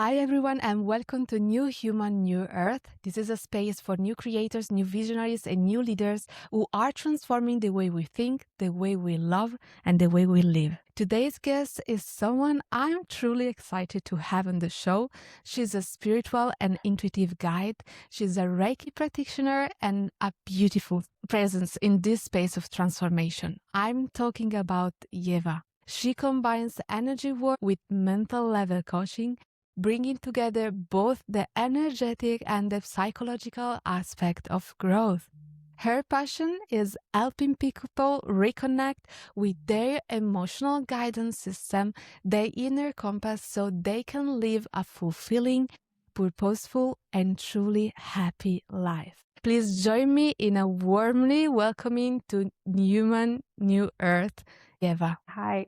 Hi, everyone, and welcome to New Human, New Earth. This is a space for new creators, new visionaries, and new leaders who are transforming the way we think, the way we love, and the way we live. Today's guest is someone I'm truly excited to have on the show. She's a spiritual and intuitive guide. She's a Reiki practitioner and a beautiful presence in this space of transformation. I'm talking about Ieva. She combines energy work with mental level coaching, bringing together both the energetic and the psychological aspect of growth. Her passion is helping people reconnect with their emotional guidance system, their inner compass, so they can live a fulfilling, purposeful, and truly happy life. Please join me in a warmly welcoming to Human New Earth, Eva. Hi.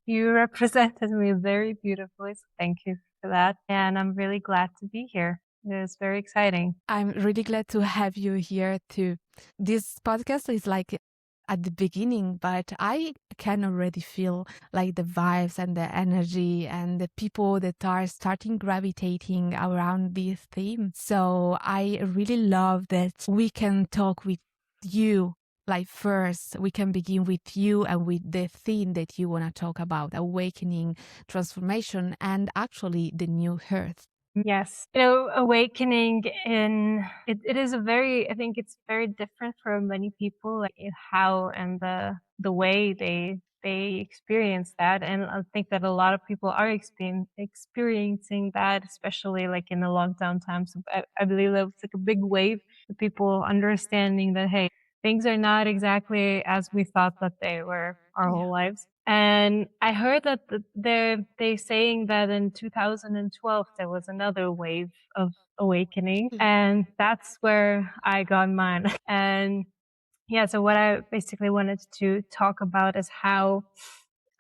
You represented me very beautifully, so thank you for that. And I'm really glad to be here. It's very exciting. I'm really glad to have you here too. This podcast is like at the beginning, but I can already feel like the vibes and the energy and the people that are starting gravitating around this theme. So I really love that we can talk with you. Like first, we can begin with you and with the theme that you want to talk about, awakening, transformation, and actually the new earth. Yes. Awakening it is I think it's very different for many people, like how and the way they experience that. And I think that a lot of people are experiencing that, especially like in the lockdown times. I believe that it's like a big wave of people understanding that, hey, things are not exactly as we thought that they were our whole lives. And I heard that they saying that in 2012 there was another wave of awakening, and that's where I got mine. And yeah, so what I basically wanted to talk about is how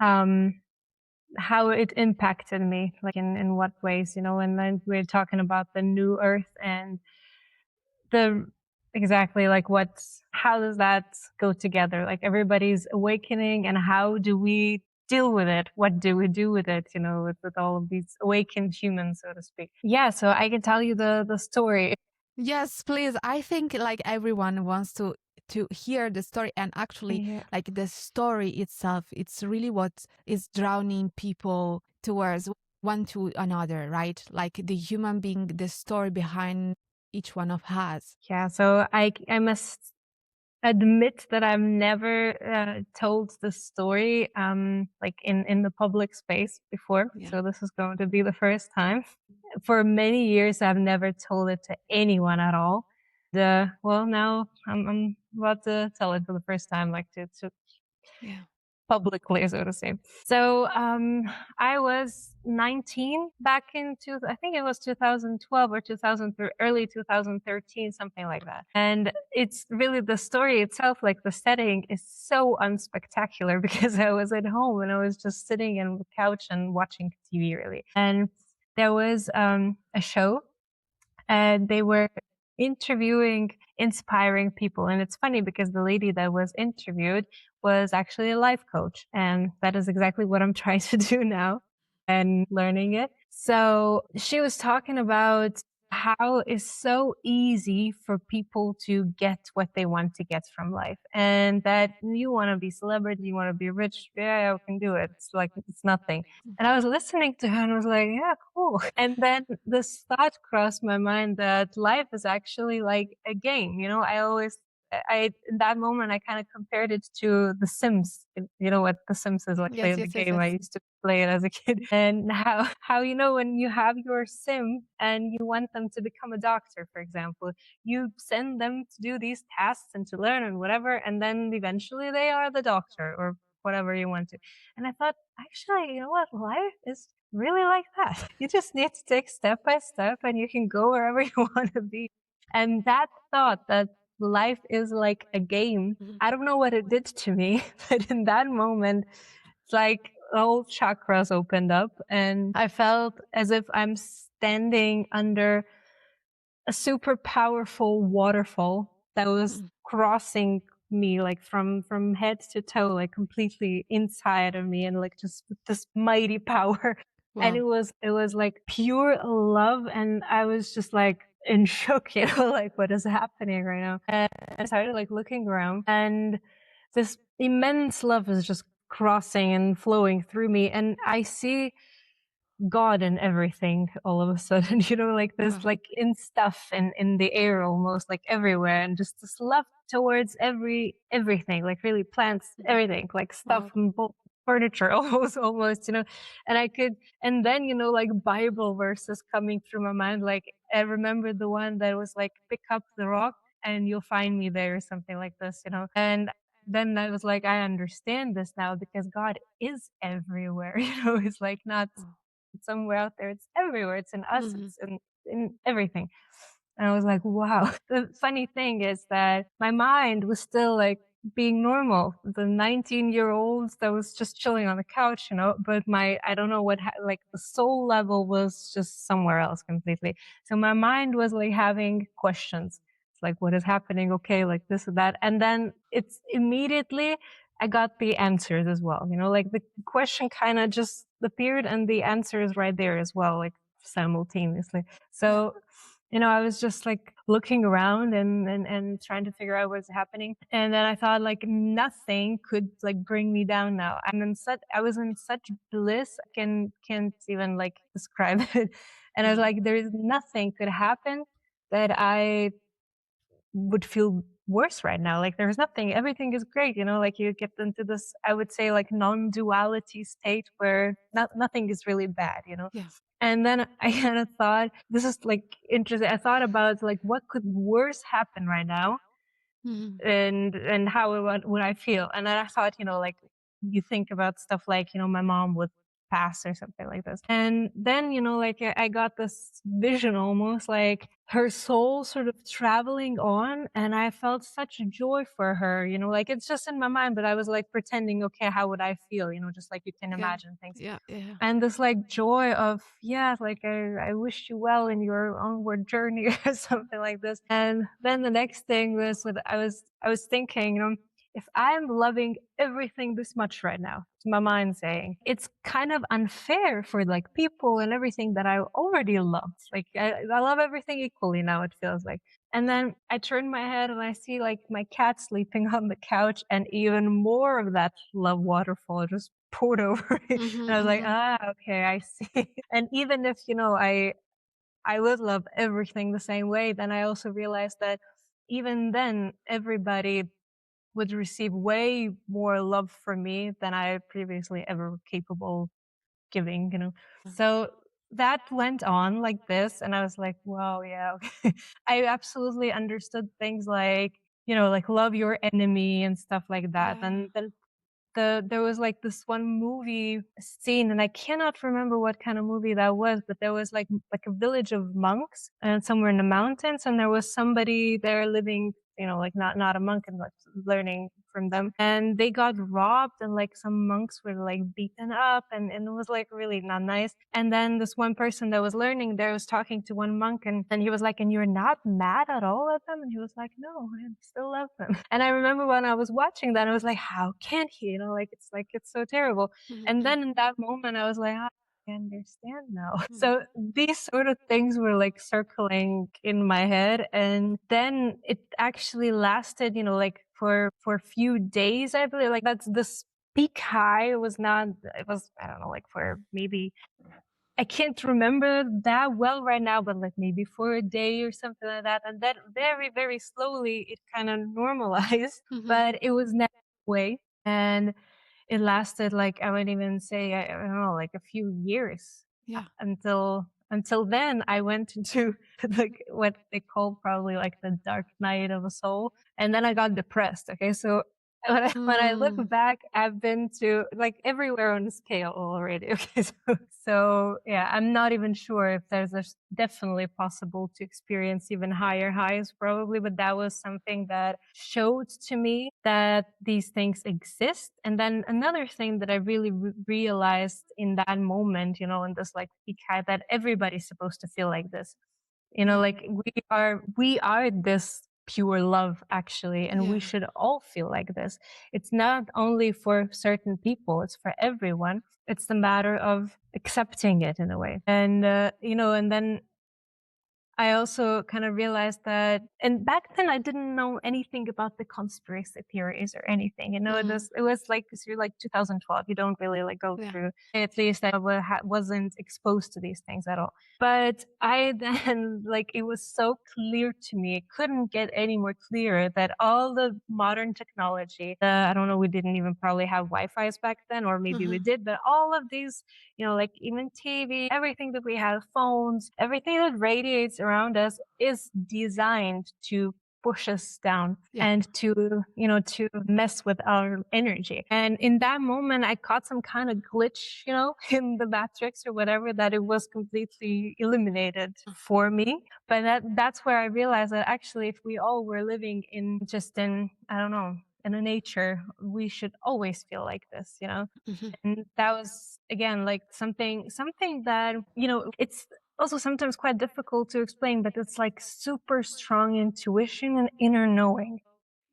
it impacted me, like in what ways, and then we're talking about the new earth and the exactly like how does that go together? Like everybody's awakening, and how do we deal with it? What do we do with it, with all of these awakened humans, so to speak? Yeah, so I can tell you the story. Yes, please. I think like everyone wants to hear the story, and actually Yeah. like the story itself, it's really what is drowning people towards one to another, right? Like the human being, the story behind each one of us. Yeah, so I must admit that I've never told the story like in the public space before. Yeah. So this is going to be the first time. For many years I've never told it to anyone at all. Well, now I'm about to tell it for the first time, like to Yeah. publicly, so to say. So I was 19 back I think it was 2012 or early 2013, something like that. And it's really the story itself, like the setting is so unspectacular because I was at home and I was just sitting on the couch and watching TV really. And there was a show and they were interviewing inspiring people. And it's funny because the lady that was interviewed was actually a life coach. And that is exactly what I'm trying to do now and learning it. So she was talking about how it's so easy for people to get what they want to get from life. And that you want to be celebrity, you want to be rich. Yeah, I can do it. It's like, it's nothing. And I was listening to her and I was like, yeah, cool. And then this thought crossed my mind that life is actually like a game. In that moment, I kind of compared it to The Sims. You know what The Sims is like, Yes, the yes, yes, game I yes. used to play it as a kid. And how, when you have your sim and you want them to become a doctor, for example, you send them to do these tasks and to learn and whatever. And then eventually they are the doctor or whatever you want to. And I thought, actually, you know what? Life is really like that. You just need to take step by step and you can go wherever you want to be. And that thought that life is like a game, I don't know what it did to me, but in that moment, it's like all chakras opened up and I felt as if I'm standing under a super powerful waterfall that was crossing me like from head to toe, like completely inside of me, and like just with this mighty power. And Wow. it was like pure love. And I was just like in shock, like what is happening right now? And I started like looking around, and this immense love is just crossing and flowing through me. And I see God in everything all of a sudden, like this, Wow. like in stuff and in the air, almost like everywhere. And just this love towards everything, like really plants, Mhm. everything, like stuff Wow. and furniture, almost, and I could, and then, like Bible verses coming through my mind. Like I remember the one that was like, pick up the rock and you'll find me there, or something like this. And then I was like, I understand this now, because God is everywhere. It's like not Wow. somewhere out there. It's everywhere. It's in us. Mhm. It's in everything. And I was like, wow. The funny thing is that my mind was still like being normal. The 19-year-old that was just chilling on the couch, but I don't know like the soul level was just somewhere else completely. So my mind was like having questions. It's like, what is happening? Okay, like this and that. And then it's immediately I got the answers as well. Like the question kind of just appeared and the answer is right there as well, like simultaneously. Yeah. So, I was just like looking around and trying to figure out what's happening. And then I thought like nothing could like bring me down now. I was in such bliss. I can't even like describe it. And I was Wow. like, there's nothing could happen that I would feel worse right now. Like there's nothing, everything is great, like you get into this, I would say, like non-duality state where nothing is really bad. Yeah. And then I kind of thought, this is like interesting. I thought about like what could worse happen right now, Mhm. and how would I feel? And then I thought, like you think about stuff like, my mom would pass or something like this. And then, like I got this vision, almost like her soul sort of traveling on, and I felt such joy for her, like it's just in my mind, but I was like pretending, okay, how would I feel? Just like you can Yeah. imagine things. Yeah. Yeah. And this like joy of, yeah, like I wish you well in your onward journey or something like this. And then the next thing was what I was thinking, if I'm loving everything this much right now, it's my mind saying, it's kind of unfair for like people and everything that I already loved. Like I love everything equally now, it feels like. And then I turn my head and I see like my cat sleeping on the couch, and even more of that love waterfall just poured over me. Mhm. And I was like, Mhm. okay, I see. And even if, I would love everything the same way, then I also realized that even then, everybody would receive way more love from me than I previously ever capable giving. So that went on like this, and I was like, wow, yeah, okay. I absolutely understood things like, like love your enemy and stuff like that. Yeah. And then there was like this one movie scene, and I cannot remember what kind of movie that was, but there was like a village of monks and somewhere in the mountains, and there was somebody there living, like not a monk, and like learning from them, and they got robbed, and like some monks were like beaten up, and it was like really not nice. And then this one person that was learning there was talking to one monk, and he was like, and you're not mad at all at them? And he was like, no, I still love them. And I remember when I was watching that, I was like, how can he? Like it's so terrible. And Mhm. then in that moment, I was like, "Ah, I understand now." Mhm. So these sort of things were like circling in my head, and then it actually lasted, like for a few days, I believe. Like that's this peak high. It was not. It was, I don't know, like for maybe, I can't remember that well right now, but like maybe for a day or something like that. And then very, very slowly it kind of normalized, Mhm. but it was never away. And it lasted like, I would even say, I don't know, like a few years, Yeah. until then I went into like what they call probably like the dark night of a soul. And then I got depressed. Okay. So when I look Mm. back, I've been to like everywhere on the scale already. Okay. So yeah, I'm not even sure if there's definitely possible to experience even higher highs probably, but that was something that showed to me that these things exist. And then another thing that I really realized in that moment, in this like peak high, that everybody's supposed to feel like this. Yeah. Like we are this pure love, actually. And we Yeah. should all feel like this. It's not only for certain people, it's for everyone. It's the matter of accepting it in a way. And, and then I also kind of realized that, and back then I didn't know anything about the conspiracy theories or anything. Mm. It was like, because you're like 2012, you don't really like go Yeah. through. At least I wasn't exposed to these things at all. But I then like it was so clear to me, it couldn't get any more clearer that all the modern technology, I don't know, we didn't even probably have Wi-Fi's back then, or maybe we Mhm. did, but all of these, like even TV, everything that we have, phones, everything that radiates around us is designed to push us down Yeah. and to mess with our energy. And in that moment, I caught some kind of glitch, in the matrix or whatever, that it was completely eliminated for me. But that's where I realized that actually, if we all were living I don't know, in a nature, we should always feel like this. Mhm. And that was again like something that, it's also sometimes quite difficult to explain, but it's like super strong intuition and inner knowing.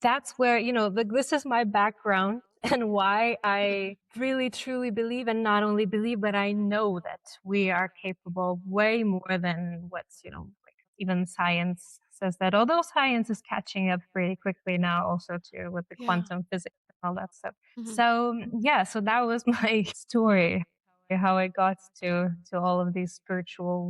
That's where, like, this is my background and why I really truly believe, and not only believe, but I know that we are capable of way more than what's, like even science says that, although science is catching up pretty quickly now also too with the Yeah. quantum physics and all that stuff. Mhm. So yeah, so that was my story, how I got to all of these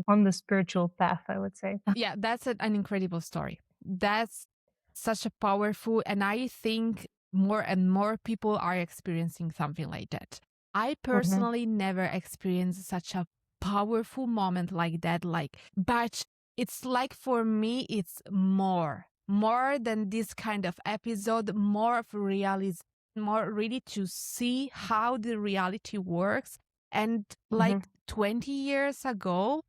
on the spiritual path, I would say. Yeah, that's an incredible story. That's such a powerful, and I think more and more people are experiencing something like that. I Hmm. personally never experienced such a powerful moment like that, but it's like for me, it's more than this kind of episode, more of realism, more really to see how the reality works. And Hmm. like 20 years ago,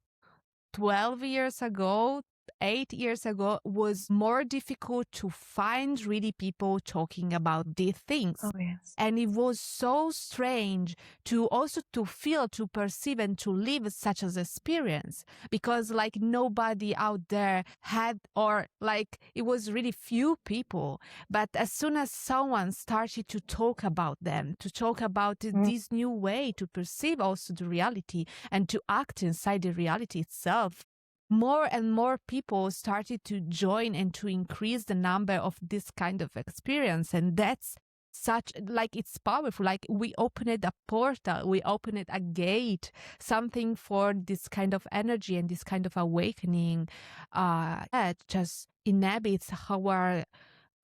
12 years ago, 8 years ago, was more difficult to find really people talking about these things. Oh yes. And it was so strange to also to feel, to perceive, and to live such as experience, because like nobody out there had, or like it was really few people. But as soon as someone started to talk about them, to talk about this new way to perceive also the reality and to act inside the reality itself, more and more people started to join and to increase the number of this kind of experience. And that's such like it's powerful. Like we opened a portal, we opened a gate, something for this kind of energy and this kind of awakening that just inhabits our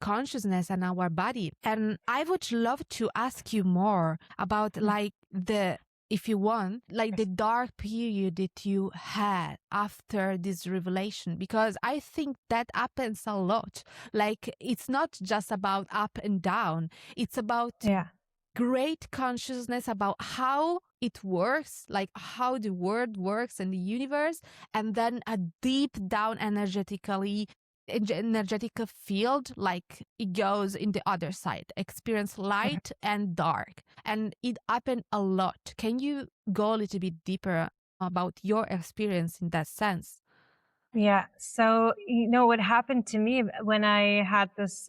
consciousness and our body. And I would love to ask you more about like the, if you want, like the dark period that you had after this revelation, because I think that happens a lot. Like it's not just about up and down, it's about Yeah. great consciousness about how it works, like how the world works and the universe, and then a deep down energetic field, like it goes in the other side, experience light and dark, and it happened a lot. Can you go a little bit deeper about your experience in that sense? Yeah. So, what happened to me when I had this,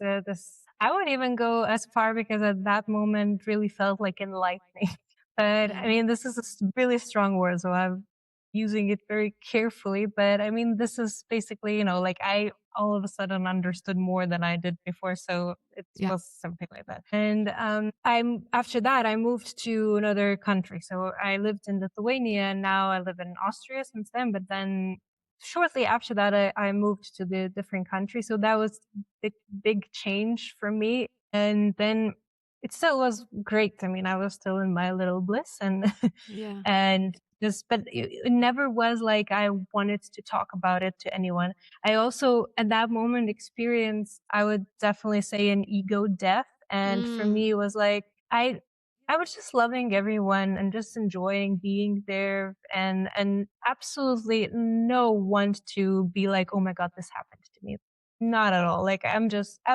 I would even go as far, because at that moment really felt like enlightening. But I Yeah. mean, this is a really strong word, so I'm using it very carefully. But I mean, this is basically, like I all of a sudden understood more than I did before. So it Yeah. was something like that. And after that, I moved to another country. So I lived in Lithuania, and now I live in Austria since then. But then shortly after that, I moved to the different country. So that was big change for me. And then it still was great. I mean, I was still in my little bliss, and Yeah. and but it never was like I wanted to talk about it to anyone. I also at that moment experienced, I would definitely say, an ego death. And for Mm. me, it was like I was just loving everyone and just enjoying being there, and absolutely no want to be like, oh my God, this happened to me. Not at all. Like I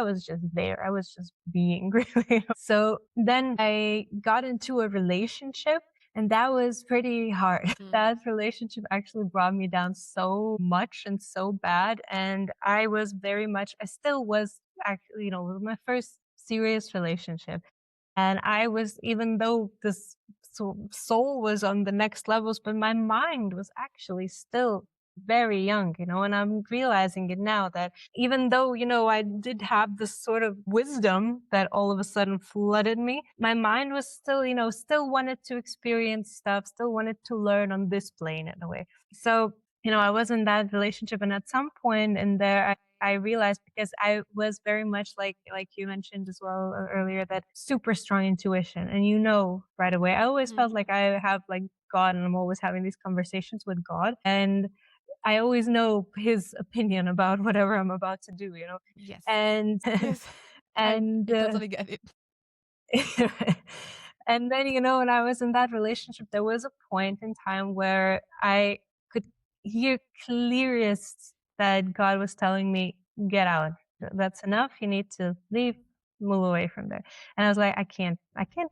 was just there. I was just being really. So then I got into a relationship And that was pretty hard. That relationship actually brought me down so much and so bad. And I was very much, I still was actually, it was my first serious relationship. And I was, even though this soul was on the next levels, but my mind was actually still very young, and I'm realizing it now that even though, I did have this sort of wisdom that all of a sudden flooded me, my mind was still, still wanted to experience stuff, still wanted to learn on this plane in a way. So, I was in that relationship, and at some point in there, I realized, because I was very much like you mentioned as well earlier, that super strong intuition, and right away. I always felt like I have like God, and I'm always having these conversations with God, and I always know his opinion about whatever I'm about to do, Yes. and Yes. and I totally get it. and then, when I was in that relationship, there was a point in time where I could hear clearest that God was telling me, get out. That's enough. You need to leave, move away from there. And I was like, I can't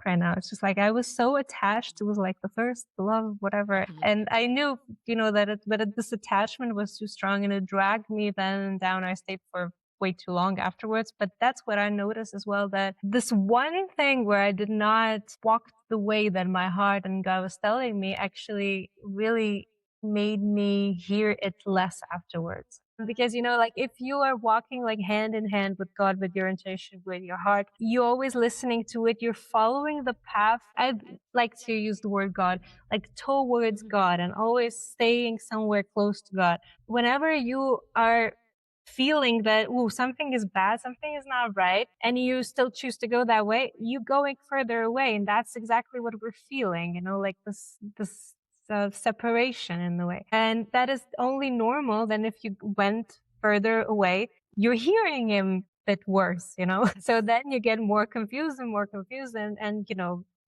right now. It's just like I was so attached. It was like the first love, whatever. And I knew, but this attachment was too strong, and it dragged me then down. I stayed for way too long afterwards. But that's what I noticed as well, that this one thing where I did not walk the way that my heart and God was telling me actually really made me hear it less afterwards. Because, like if you are walking like hand in hand with God, with your intention, with your heart, you're always listening to it. You're following the path. I'd like to use the word God, like towards God, and always staying somewhere close to God. Whenever you are feeling that, oh, something is bad, something is not right, and you still choose to go that way, you going further away. And that's exactly what we're feeling, like this separation in the way. And that is only normal. Then if you went further away, you're hearing him a bit worse, so then you get more confused and more confused, and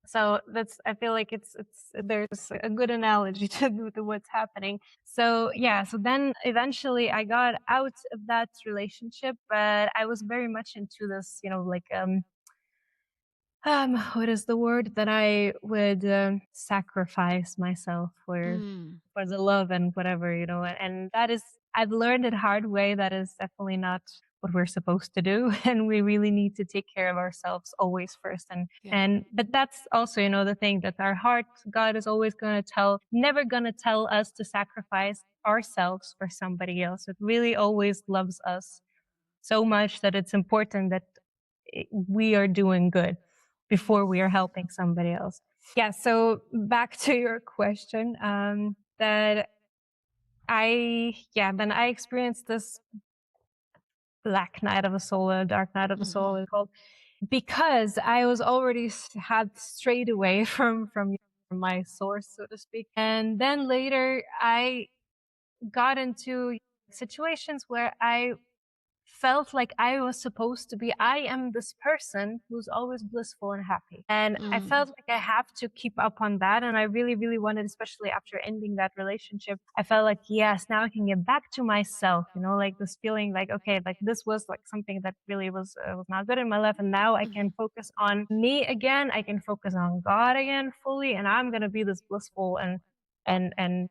so that's, I feel like it's there's a good analogy to what's happening. So yeah, so then eventually I got out of that relationship, but I was very much into this, like what is the word, that I would sacrifice myself for the love and whatever, and that is, I've learned it hard way, that is definitely not what we're supposed to do. And we really need to take care of ourselves always first. But that's also, the thing, that our heart, God is always going to never going to tell us to sacrifice ourselves for somebody else. It really always loves us so much that it's important that we are doing good before we are helping somebody else. Yeah. So back to your question, then I experienced this black night of a soul, a dark night of a soul, it's called, because I was already had strayed away from my source, so to speak. And then later I got into situations where I felt like I was supposed to be, I am this person who's always blissful and happy. And I felt like I have to keep up on that. And I really, really wanted, especially after ending that relationship, I felt like, yes, now I can get back to myself, like this feeling like, okay, like this was like something that really was not good in my life. And now I can focus on me again. I can focus on God again fully. And I'm going to be this blissful and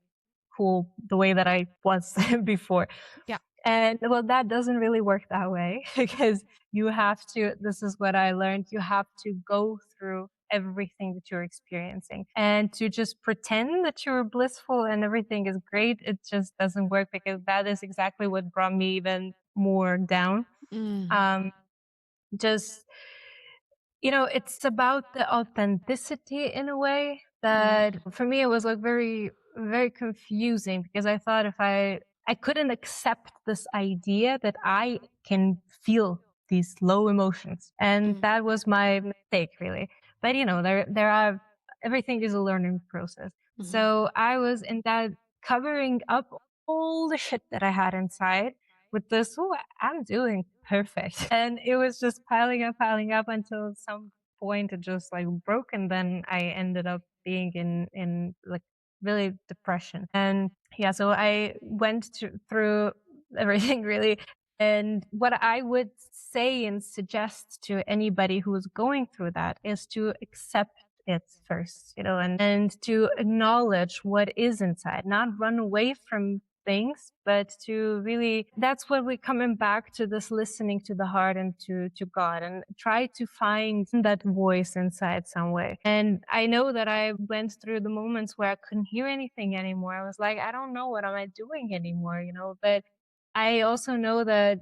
cool the way that I was before. Yeah. And well, that doesn't really work that way, because you have to, this is what I learned, you have to go through everything that you're experiencing, and to just pretend that you're blissful and everything is great, it just doesn't work, because that is exactly what brought me even more down. Just, it's about the authenticity in a way that for me, it was like very, very confusing, because I thought if I couldn't accept this idea that I can feel these low emotions. And that was my mistake, really. But, there are, everything is a learning process. So I was in that, covering up all the shit that I had inside with this, oh, I'm doing perfect. And it was just piling up until some point it just like broke. And then I ended up being in like really depression. And yeah, so I went through everything really. And what I would say and suggest to anybody who is going through that is to accept it first, and to acknowledge what is inside, not run away from things, but to really, that's what we're coming back to, this listening to the heart and to God, and try to find that voice inside some way. And I know that I went through the moments where I couldn't hear anything anymore. I was like, I don't know what am I doing anymore, but I also know that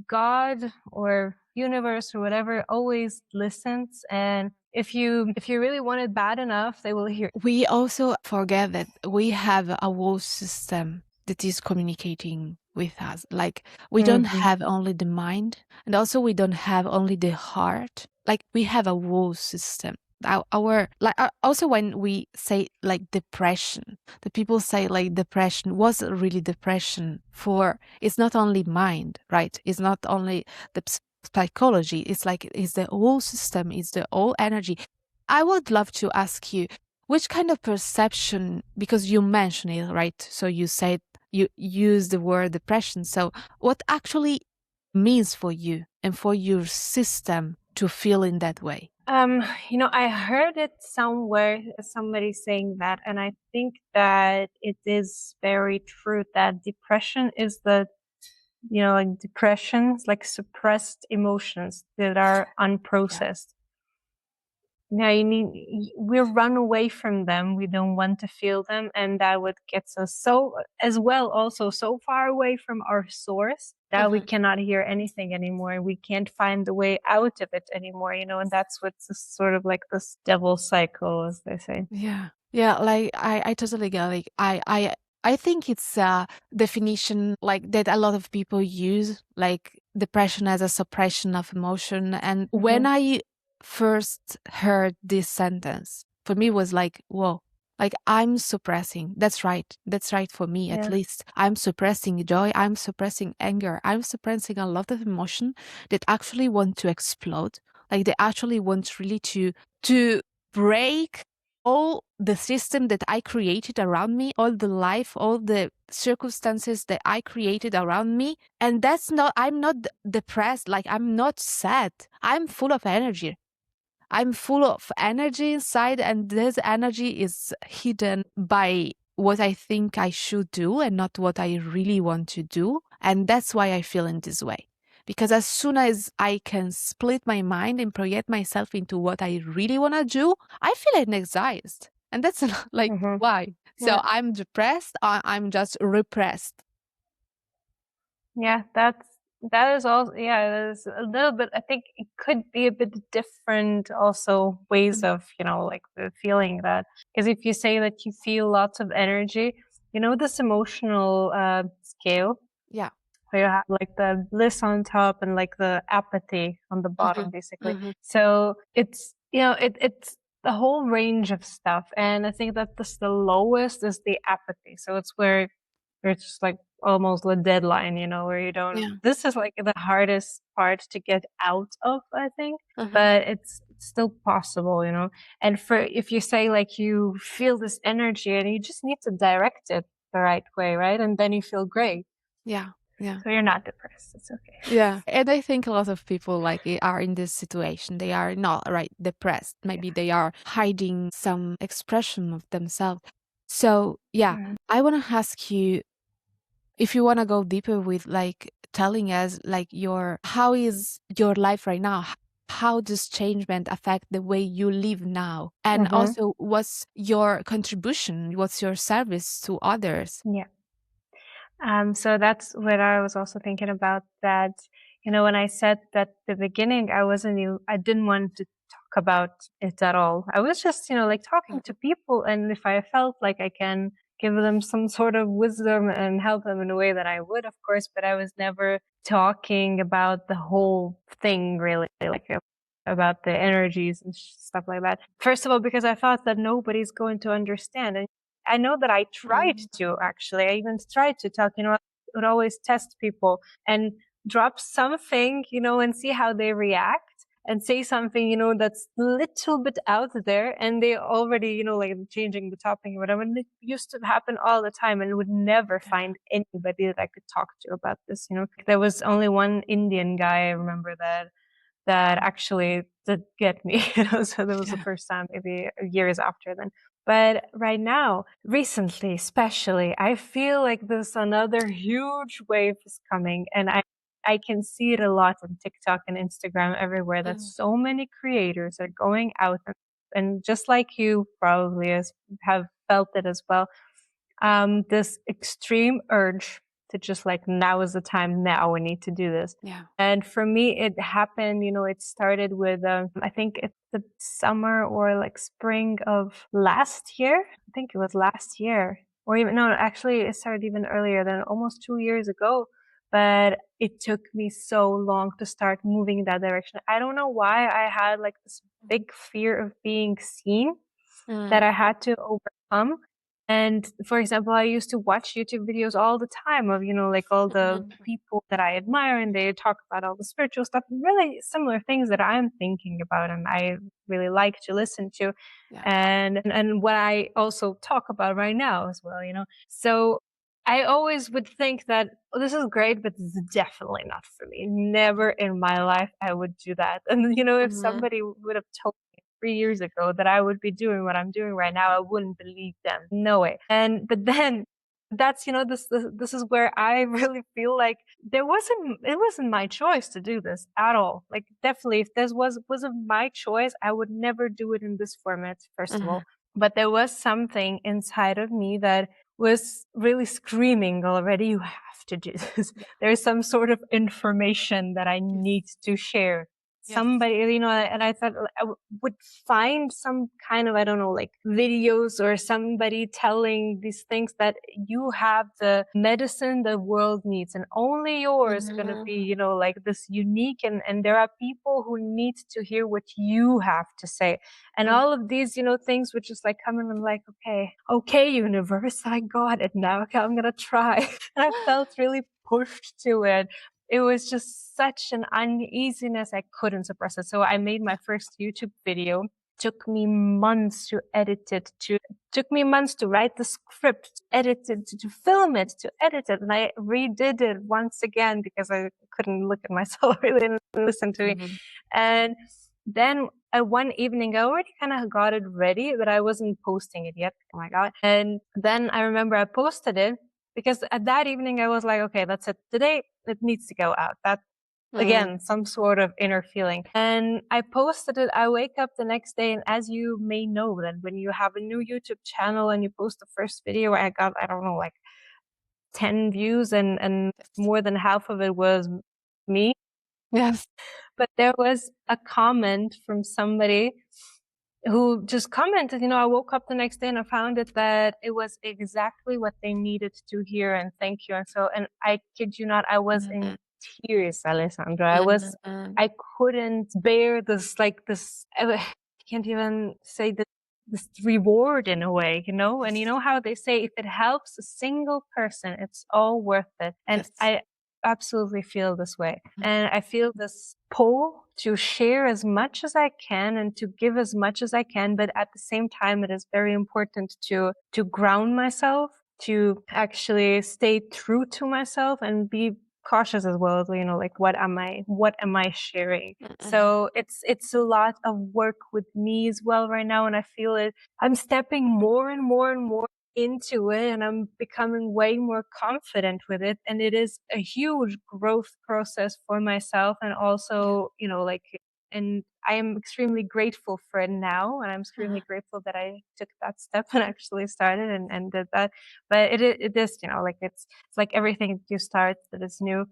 God or universe or whatever always listens, and if you really want it bad enough, they will hear. We also forget that we have a whole system that is communicating with us. Like, we don't have only the mind, and also we don't have only the heart. Like, we have a whole system. Also, when we say like depression, the people say like depression was really depression for, it's not only mind, right? It's not only the psychology. It's like, it's the whole system, it's the whole energy. I would love to ask you, which kind of perception, because you mentioned it, right? So you said, you use the word depression. So what actually means for you and for your system to feel in that way? I heard it somewhere, somebody saying that, and I think that it is very true that depression is like depressions, like suppressed emotions that are unprocessed. Yeah, we run away from them. We don't want to feel them, and that what gets us so, as well, also so far away from our source that we cannot hear anything anymore. We can't find the way out of it anymore, and that's what's sort of like this devil cycle, as they say. Yeah, like I totally get, like I think it's a definition like that a lot of people use, like depression as a suppression of emotion. And when I first heard this sentence, for me it was like, whoa, like I'm suppressing. That's right. That's right for me, at least. I'm suppressing joy. I'm suppressing anger. I'm suppressing a lot of emotion that actually want to explode. Like they actually want really to break all the system that I created around me, all the life, all the circumstances that I created around me. And I'm not depressed, like I'm not sad. I'm full of energy. I'm full of energy inside, and this energy is hidden by what I think I should do and not what I really want to do. And that's why I feel in this way. Because as soon as I can split my mind and project myself into what I really want to do, I feel anxiety. And that's like, why? So I'm depressed, I'm just repressed. Yeah, that is also, there's a little bit, I think it could be a bit different also ways of, like the feeling that, because if you say that you feel lots of energy, this emotional scale. Yeah. Where you have like the bliss on top and like the apathy on the bottom, basically. So it's, it's the whole range of stuff. And I think that the lowest is the apathy. So it's where it's just like almost a deadline, where you don't, this is like the hardest part to get out of, I think, but it's still possible, and if you say like you feel this energy and you just need to direct it the right way, right? And then you feel great. Yeah. So you're not depressed. It's okay. Yeah. And I think a lot of people like are in this situation. They are not depressed. Maybe they are hiding some expression of themselves. So yeah, I want to ask you if you want to go deeper with like telling us like how is your life right now? How does changement affect the way you live now? And also, what's your contribution? What's your service to others? Yeah. So that's what I was also thinking about, that, when I said that at the beginning, I didn't want to talk about it at all. I was just, like talking to people. And if I felt like I can give them some sort of wisdom and help them in a way, that I would, of course, but I was never talking about the whole thing really, like about the energies and stuff like that. First of all, because I thought that nobody's going to understand. And I know that I tried to, actually. I even tried to talk, I would always test people and drop something, and see how they react, and say something, that's a little bit out there, and they already, like changing the topic or whatever. And it used to happen all the time, and would never find anybody that I could talk to about this, There was only one Indian guy, I remember that that actually did get me, so that was the first time, maybe years after then. But right now, recently, especially, I feel like this another huge wave is coming, and I can see it a lot on TikTok and Instagram everywhere that so many creators are going out and just like you probably have felt it as well, this extreme urge to just like, now is the time, now we need to do this. Yeah. And for me, it happened, it started with, I think it's the summer or like spring of last year. I think it was last year, or even, no, actually it started even earlier than almost 2 years ago. But it took me so long to start moving in that direction. I don't know why I had like this big fear of being seen that I had to overcome. And for example, I used to watch YouTube videos all the time of, like all the people that I admire, and they talk about all the spiritual stuff, really similar things that I'm thinking about and I really like to listen to. Yeah. And what I also talk about right now as well, So I always would think that, oh, this is great, but this is definitely not for me. Never in my life I would do that. And if somebody would have told 3 years ago that I would be doing what I'm doing right now, I wouldn't believe them. No way. But then that's, this is where I really feel like it wasn't my choice to do this at all. Like, definitely, if this wasn't my choice, I would never do it in this format, first of all. But there was something inside of me that was really screaming already, you have to do this. There's some sort of information that I need to share. Somebody, and I thought I would find some kind of, I don't know, like videos or somebody telling these things that you have the medicine the world needs and only yours is going to be, like this unique. And there are people who need to hear what you have to say. And all of these, things would just like come in and like, okay, universe, I got it now. Okay, I'm going to try. And I felt really pushed to it. It was just such an uneasiness. I couldn't suppress it. So I made my first YouTube video. Took me months to edit it, took me months to write the script, to edit it, to film it, to edit it. And I redid it once again because I couldn't look at myself really and listen to me. And then one evening, I already kind of got it ready, but I wasn't posting it yet. Oh my God. And then I remember I posted it because at that evening I was like, okay, that's it. Today it needs to go out. That, again, some sort of inner feeling. And I posted it. I wake up the next day, and as you may know, that when you have a new YouTube channel and you post the first video, I got, I don't know, like 10 views, and more than half of it was me. Yes. But there was a comment from somebody who just commented, I woke up the next day and I found it that it was exactly what they needed to hear, and thank you. And I kid you not, I was in tears, Alessandra. I couldn't bear this, I can't even say this reward in a way, and you know how they say, if it helps a single person, it's all worth it. And I absolutely feel this way. And I feel this pull to share as much as I can and to give as much as I can. But at the same time, it is very important to ground myself, to actually stay true to myself and be cautious as well, like what am I sharing? So it's a lot of work with me as well right now, and I feel it. I'm stepping more and more and more into it, and I'm becoming way more confident with it, and it is a huge growth process for myself, and also and I am extremely grateful for it now, and I'm extremely grateful that I took that step and actually started and did that. But it is, it's like everything you start that is new.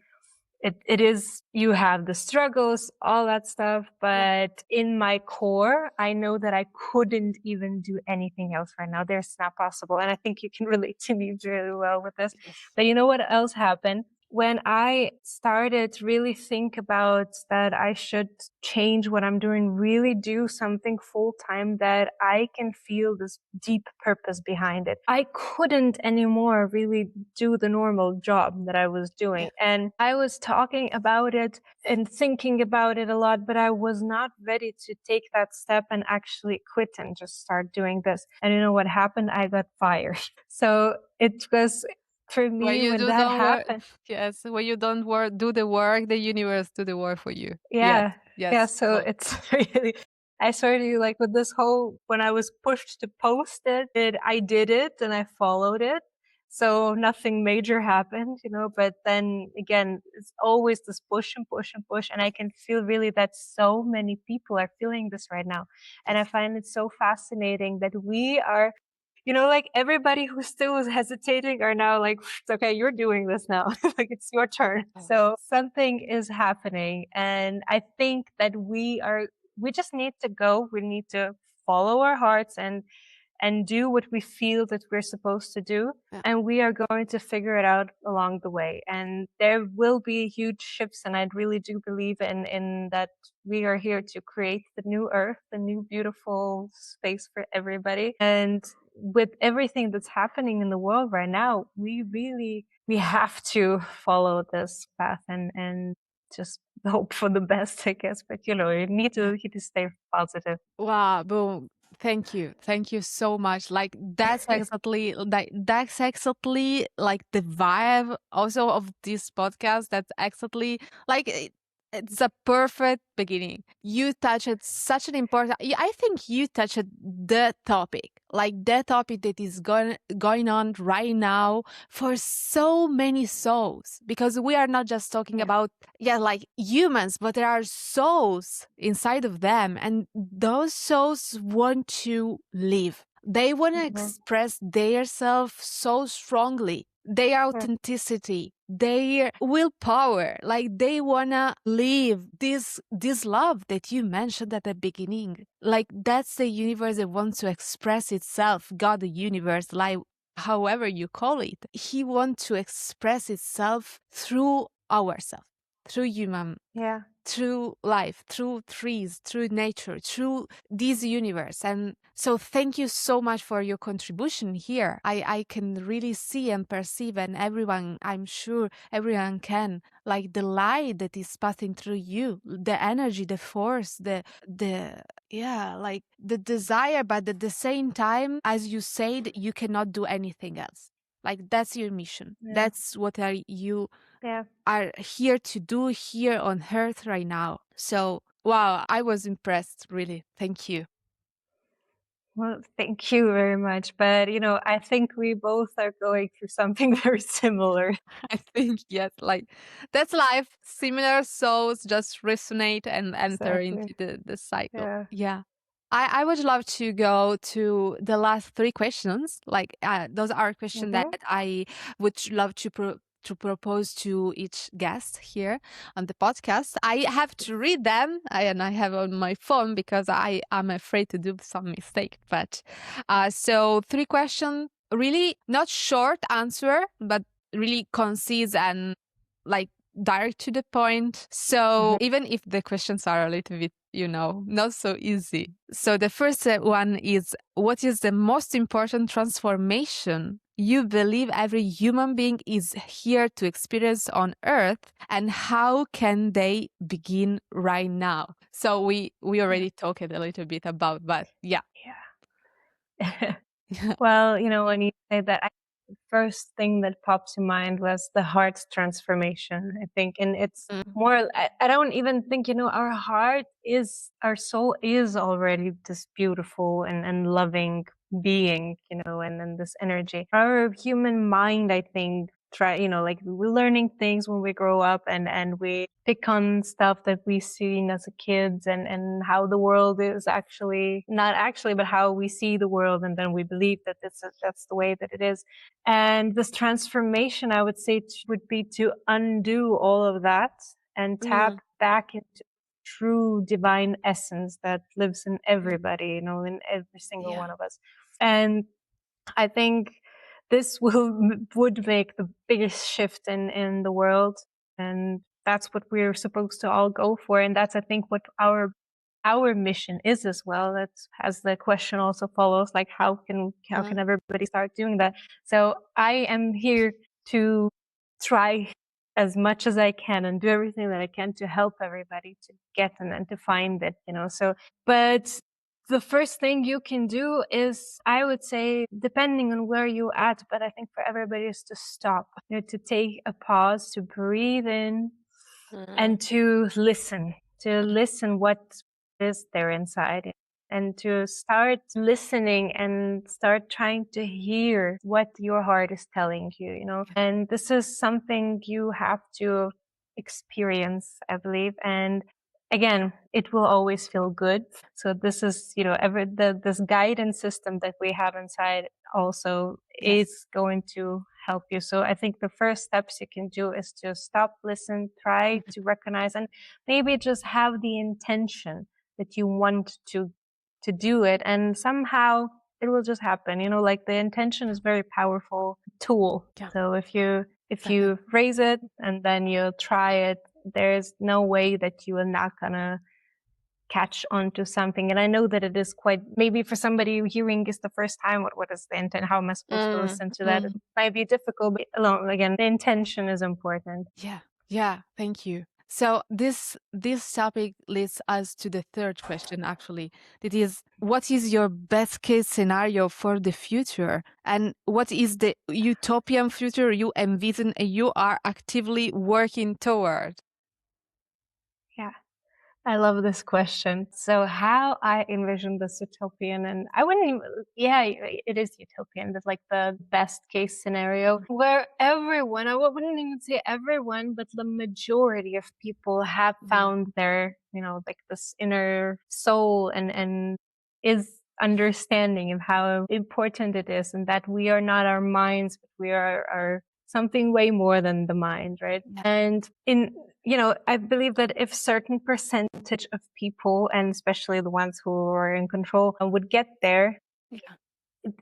It is, you have the struggles, all that stuff, but in my core, I know that I couldn't even do anything else right now. There's not possible. And I think you can relate to me really well with this. But you know what else happened? When I started to really think about that I should change what I'm doing, really do something full time, that I can feel this deep purpose behind it. I couldn't anymore really do the normal job that I was doing. And I was talking about it and thinking about it a lot, but I was not ready to take that step and actually quit and just start doing this. And you know what happened? I got fired. So it was for When me, you when do that don't work, happened, yes, when you don't work, do the work, the universe do the work for you. Yes, yeah, yeah. yes. So Oh, it's really, I sort of like with this whole, when I was pushed to post I did it and I followed it. So nothing major happened, but then again, it's always this push and push and push. And I can feel really that so many people are feeling this right now. And I yes. find it so fascinating that we are, like everybody who still was hesitating are now like, okay, you're doing this now. Like it's your turn. Oh, So something is happening. And I think that we just need to go. We need to follow our hearts and do what we feel that we're supposed to do. yeah, And we are going to figure it out along the way. And there will be huge shifts. And I really do believe in that we are here to create the new earth, the new beautiful space for everybody. And with everything that's happening in the world right now, we have to follow this path and just hope for the best, I guess. But you yeah. need to stay positive. Wow, boom. Thank you. Thank you so much. Like that's exactly like the vibe also of this podcast. That's exactly like it's a perfect beginning. You touched such an important I think you touched the topic. Like the topic that is going on right now for so many souls. Because we are not just talking Yeah. about like humans, but there are souls inside of them, and those souls want to live. They want to Mhm. express their self so strongly, their Yeah. authenticity, their willpower. Like they wanna live this love that you mentioned at the beginning. Like that's the universe that wants to express itself. God, the universe, like however you call it, he wants to express itself through ourselves, through human, Yeah. through life, through trees, through nature, through this universe. And so thank you so much for your contribution here. I can really see and perceive, and everyone, I'm sure everyone can, like the light that is passing through you, the energy, the force, the yeah, like the desire, but at the same time, as you said, you cannot do anything else. Like that's your mission. Yeah. That's what are you Yeah. are here to do here on earth right now. So, wow, I was impressed, really. Thank you. Well, thank you very much. But, I think we both are going through something very similar. I think, yes, like that's life. Similar souls just resonate and enter Exactly. into the cycle. Yeah. Yeah. I would love to go to the last three questions. Like those are questions that Mm-hmm. I would love to propose to each guest here on the podcast. I have to read them and I have on my phone because I am afraid to do some mistake. But so three questions, really not short answer, but really concise and like direct to the point. So Mm-hmm. even if the questions are a little bit, not so easy. So the first one is, what is the most important transformation you believe every human being is here to experience on earth, and how can they begin right now? So we Yeah. already talked a little bit about, but yeah. Yeah. Well, when you say that, the first thing that pops in mind was the heart's transformation, I think. And it's Mm, more, I don't even think, our soul is already this beautiful and loving being, and then this energy. Our human mind, I think, like we're learning things when we grow up and we pick on stuff that we seen as a kids and how the world is actually not actually, but how we see the world. And then we believe that that's the way that it is. And this transformation, I would say, would be to undo all of that and tap mm, back into true divine essence that lives in everybody, in every single yeah. one of us. And I think this would make the biggest shift in the world, and that's what we're supposed to all go for. And that's, I think, what our mission is as well. That's as the question also follows, like how can everybody start doing that? So I am here to try as much as I can and do everything that I can to help everybody to get and to find it. So but the first thing you can do is, I would say, depending on where you at, but I think for everybody, is to stop, to take a pause, to breathe in, and to listen what is there inside, and to start listening and start trying to hear what your heart is telling you. And this is something you have to experience, I believe. And again, it will always feel good. So this is, this guidance system that we have inside also is going to help you. So I think the first steps you can do is to stop, listen, try to recognize, and maybe just have the intention that you want to do it, and somehow it will just happen. Like, the intention is very powerful tool. Yeah. So if you raise it and then you try it, there's no way that you are not gonna catch on to something. And I know that it is quite, maybe for somebody hearing is the first time, what is the intent? How am I supposed to listen to that? It might be difficult, but again, the intention is important. Yeah, thank you. So this topic leads us to the third question, actually. That is, what is your best case scenario for the future? And what is the utopian future you envision and you are actively working toward? Yeah, I love this question. So how I envision this utopian, and I wouldn't even, it is utopian. That's like the best case scenario where everyone, I wouldn't even say everyone, but the majority of people have found their, like this inner soul, and is understanding of how important it is, and that we are not our minds, but we are something way more than the mind, right? And I believe that if certain percentage of people, and especially the ones who are in control, would get there,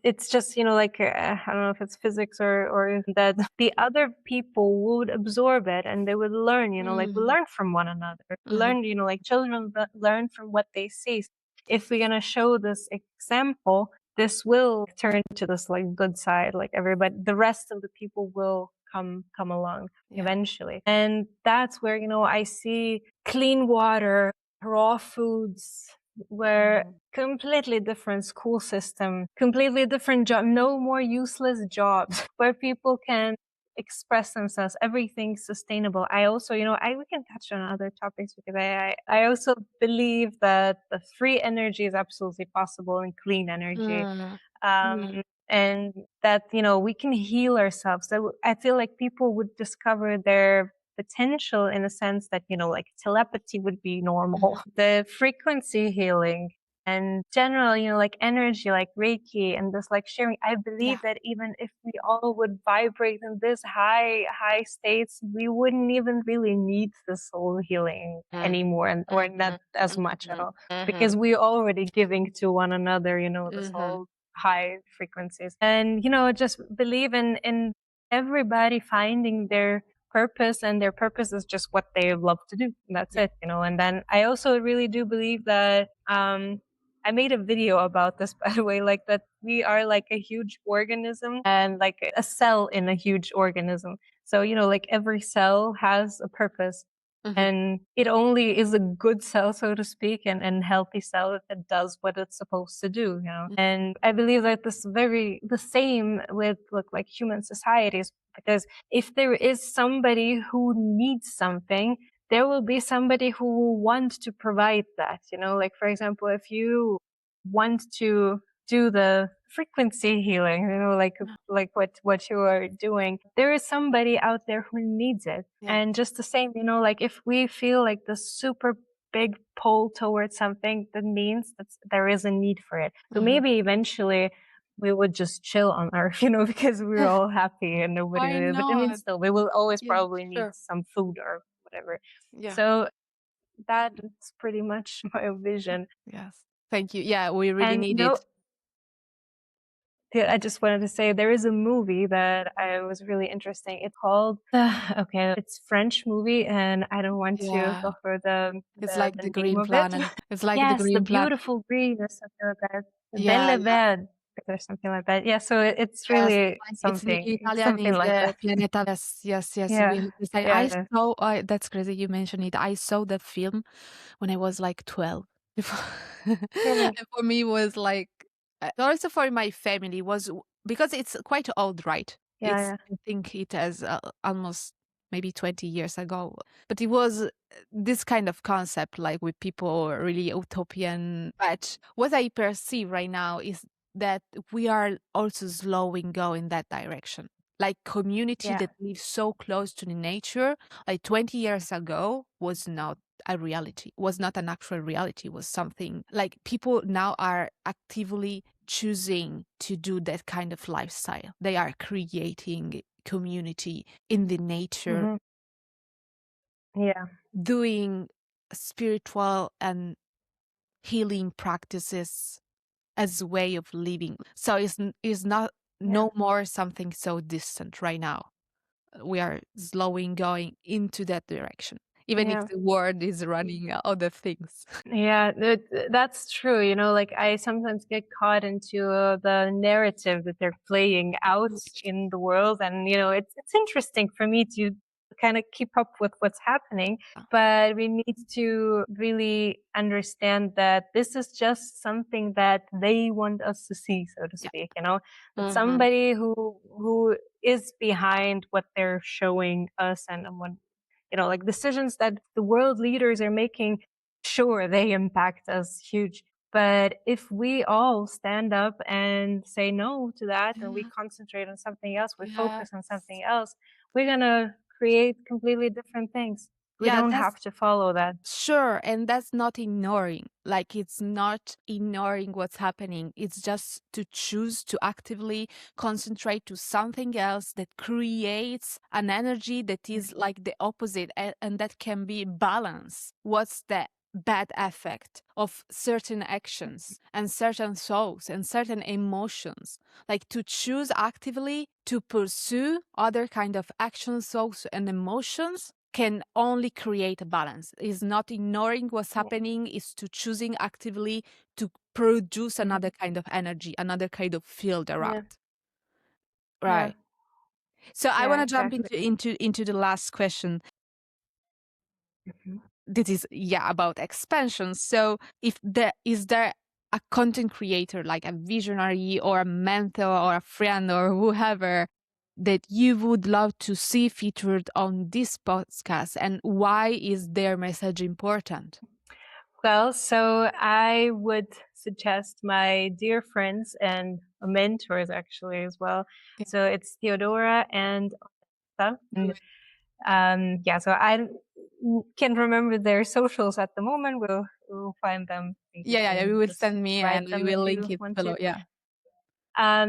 it's just, like, I don't know if it's physics or that the other people would absorb it, and they would learn, like, we learn from one another. We learn, like children learn from what they see. If we're going to show this example, this will turn to this, like, good side, like everybody, the rest of the people will come along eventually. And that's where, I see clean water, raw foods, where completely different school system, completely different job, no more useless jobs, where people can express themselves, everything sustainable. I also, we can touch on other topics, because I also believe that the free energy is absolutely possible, and clean energy. And that, we can heal ourselves. So I feel like people would discover their potential, in a sense that, like, telepathy would be normal. The frequency healing and general, like, energy, like Reiki, and this, like, sharing. I believe that even if we all would vibrate in this high states, we wouldn't even really need the soul healing anymore, or not as much at all, because we're already giving to one another, this whole high frequencies. And, just believe in everybody finding their purpose, and their purpose is just what they love to do. And that's it, And then I also really do believe that, I made a video about this, by the way, like, that we are like a huge organism, and like a cell in a huge organism. So, like, every cell has a purpose. And it only is a good cell, so to speak, and healthy cell that does what it's supposed to do, And I believe that the same with like human societies, because if there is somebody who needs something, there will be somebody who will want to provide that, Like, for example, if you want to do the frequency healing, like what you are doing, there is somebody out there who needs it. And just the same, like, if we feel like the super big pull towards something, that means that there is a need for it. So maybe eventually we would just chill on Earth, because we're all happy and nobody. But I mean, still, we will always probably need some food or whatever. So that's pretty much my vision. Yes. Thank you. Yeah, we really need it. I just wanted to say, there is a movie that I was really interesting. It's called, it's French movie, and I don't want to go for it's like the Green name Planet. It's like the Green Planet. Beautiful Green, or something like that. Yeah, Belle Verde, or something like that. Yeah, so it's really something. It's in Italian, something is like that. Planeta. Yes. Yeah. I saw, that's crazy you mentioned it. I saw the film when I was like 12. Really? And for me was like, also for my family was because it's quite old, right? It's, Yeah, I think it has almost maybe 20 years ago, but it was this kind of concept, like with people really utopian. But what I perceive right now is that we are also slowing go in that direction. Like community yeah, that lives so close to the nature, like 20 years ago was not a reality, was not an actual reality, was something like people now are actively choosing to do that kind of lifestyle. They are creating community in the nature, hmm, yeah, doing spiritual and healing practices as a way of living. So it's not yeah, no more something so distant right now. We are slowing going into that direction, even if yeah. the world is running other things. Yeah, that's true. You know, like I sometimes get caught into the narrative that they're playing out in the world, and you know, it's interesting for me to kind of keep up with what's happening. But we need to really understand that this is just something that they want us to see, so to Yeah. speak. You know, that Hmm. somebody who is behind what they're showing us, and what, you know, like decisions that the world leaders are making. Sure, they impact us huge. But if we all stand up and say no to that, and we Yeah. concentrate on something else, we Yeah. focus on something else, we're going to create completely different things. We Yeah, don't that's have to follow that. sure. And that's not ignoring. Like, it's not ignoring what's happening. It's just to choose to actively concentrate to something else that creates an energy that is like the opposite, and that can be balance. What's the bad effect of certain actions and certain thoughts and certain emotions? Like, to choose actively to pursue other kind of actions, thoughts, and emotions can only create a balance. Is not ignoring what's Yeah. happening, is to choosing actively to produce Mhm. another kind of energy, another kind of field Yeah. around. Yeah. Right. So I Yeah, want to jump exactly. into the last question. Mhm. This is about expansion. So if there is there a content creator, like a visionary or a mentor or a friend or whoever, that you would love to see featured on this podcast, and why is their message important? Well, so I would suggest my dear friends and mentors actually as well. Yeah. So it's Theodora and Osa. And yeah, so I can't remember their socials at the moment. We'll find them. I think you Yeah, you can will just send me write and we them if will link you it want to. below. Yeah.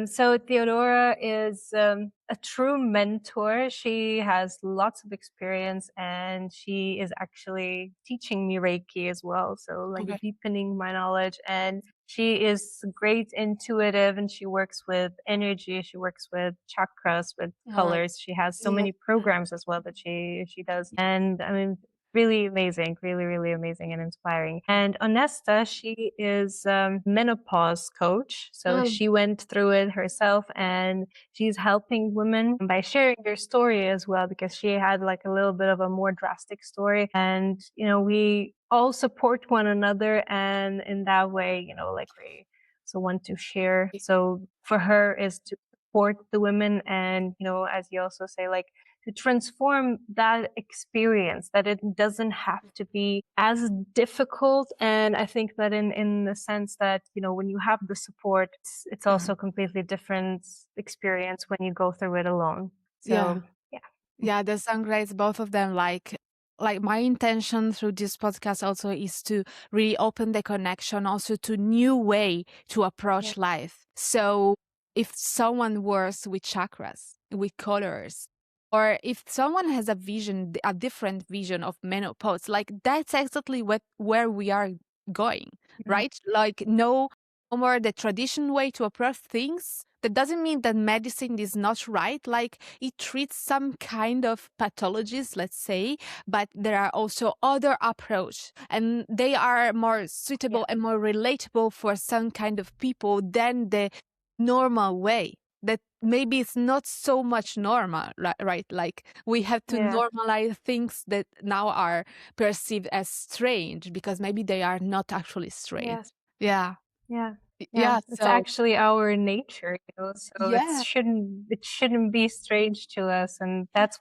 So Theodora is a true mentor. She has lots of experience, and she is actually teaching me Reiki as well. So like Okay. deepening my knowledge. And she is great intuitive, and she works with energy. She works with chakras, with Uh, colors. She has so yeah. many programs as well that she does. And I mean, really amazing, really, really amazing and inspiring. And Onesta, she is menopause coach. So Mm. she went through it herself, and she's helping women by sharing their story as well, because she had like a little bit of a more drastic story. And, you know, we all support one another. And in that way, you know, like we so want to share. So for her is to support the women, and, you know, as you also say, like, to transform that experience, that it doesn't have to be as difficult. And I think that in the sense that, you know, when you have the support, it's Uh-huh. also a completely different experience when you go through it alone. Yeah. So yeah. Yeah, they sound great, both of them. Like my intention through this podcast also is to really open the connection also to new way to Yeah. approach life. So if someone works with chakras, with colors, or if someone has a vision, a different vision of menopause, like that's exactly where we are going, Mhm. right? Like no more the traditional way to approach things. That doesn't mean that medicine is not right. Like it treats some kind of pathologies, let's say, but there are also other approach, and they are more Yeah. suitable and more relatable for some kind of people than the normal way. That maybe it's not so much normal, right? Like we have to Yeah. normalize things that now are perceived as strange because maybe they are not actually strange. Yes. Yeah. Yeah. Yeah. Yeah. It's So actually our nature, so yeah. it shouldn't be strange to us. And that's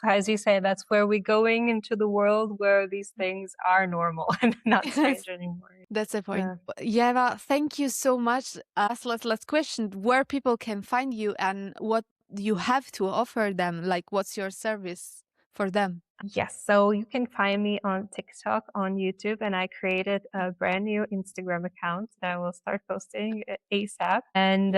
as you say, that's where we're going into the world where these things are normal and not Yes. strange anymore. That's the point. Yeah. Ieva, thank you so much. Last question, where people can find you and what you have to offer them, like what's your service for them? Yes, so you can find me on TikTok, on YouTube, and I created a brand new Instagram account that I will start posting ASAP. And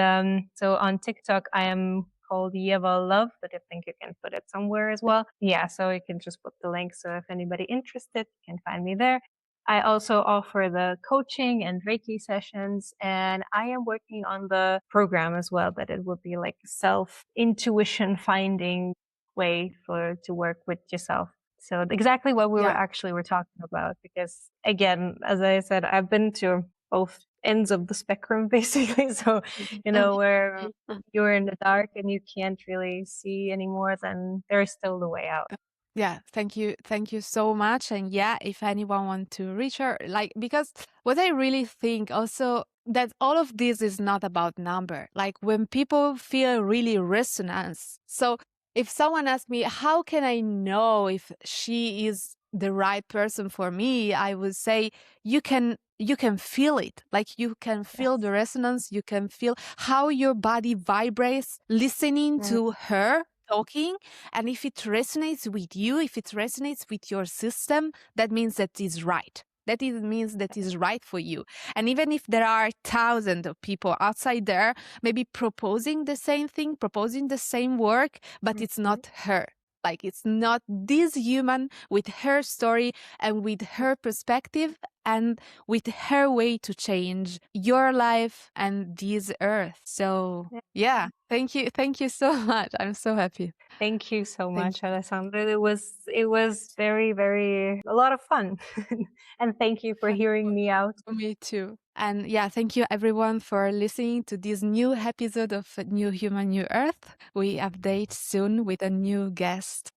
so on TikTok, I am called Ieva Love, but I think you can put it somewhere as well. Yeah, so you can just put the link. So if anybody interested, you can find me there. I also offer the coaching and Reiki sessions, and I am working on the program as well, that it would be like self intuition finding way to work with yourself. So exactly what we Yeah. were talking about, because again, as I said, I've been to both ends of the spectrum basically. So, where you're in the dark and you can't really see anymore, then there's still the way out. Yeah, thank you. Thank you so much. And yeah, if anyone want to reach her, like, because what I really think also that all of this is not about number. Like when people feel really resonance. So if someone asks me, how can I know if she is the right person for me? I would say you can feel it. Like you can feel Yes. the resonance, you can feel how your body vibrates listening Mm, to her talking. And if it resonates with you, if it resonates with your system, that means that is right. Means that is right for you. And even if there are thousands of people outside there, maybe proposing the same thing, proposing the same work, but it's mhm. not her. Like it's not this human with her story and with her perspective and with her way to change your life and this earth. So Yeah. yeah, thank you. Thank you so much. I'm so happy. Thank you so Thank much, Alessandra. It was very, very a lot of fun. And thank you for hearing me out. you. Me too. And yeah, thank you everyone for listening to this new episode of New Human, New Earth. We update soon with a new guest.